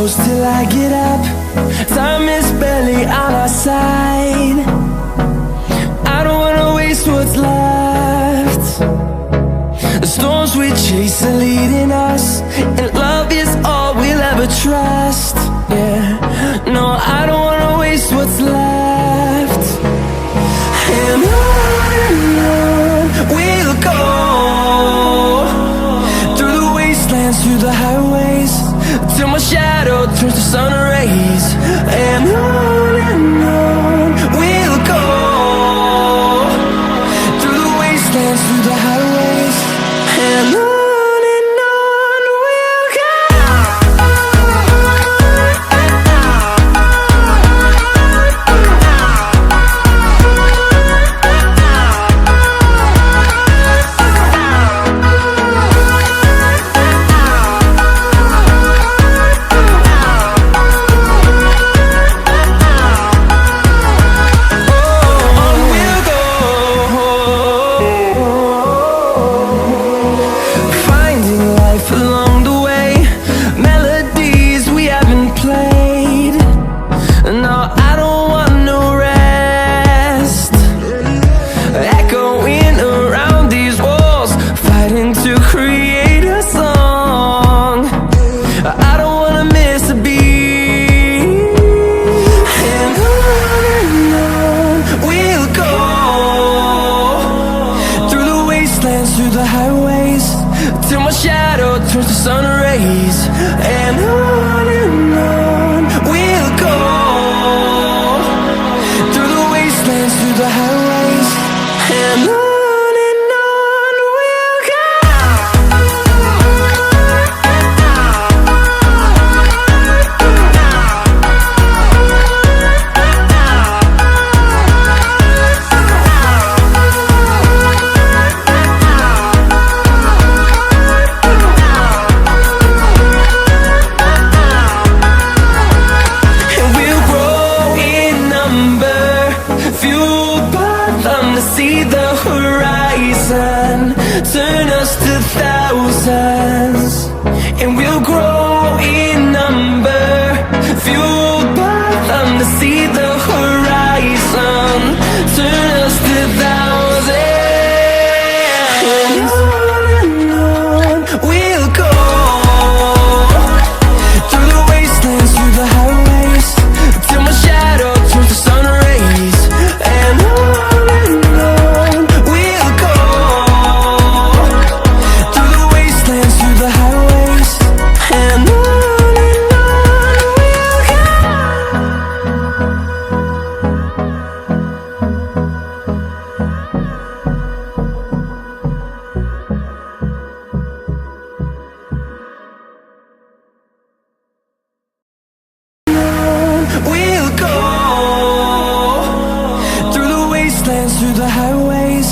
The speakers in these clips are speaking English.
close till I get up. Time is barely on our side. I don't wanna waste what's left. The storms we chase are leading us, and love is all we'll ever trust. Yeah, no, I don't wanna waste what's left. And on we'll go, through the wastelands, through the highways, till my shadow turns to sun rays. And on we'll go, through the wastelands, through the highways, and on we'll go. Through the highways, till my shadow turns to sun rays. And on we'll go, through the wastelands, through the highways, and on we'll go. See the horizon, turn us to thousands, and we'll grow in number, fueled by them. To see the horizon, turn us to thousands, and on we'll go, through the wastelands, through the highways, till my shadow turns to sun rays. And on we'll go, through the wastelands, through the highways,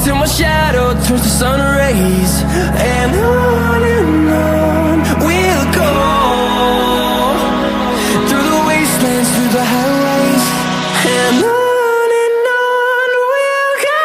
till my shadow turns to sun rays. And on we'll go, through the wastelands, through the highways, and on we'll go.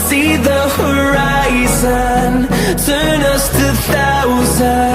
See the horizon, turn us to thousands.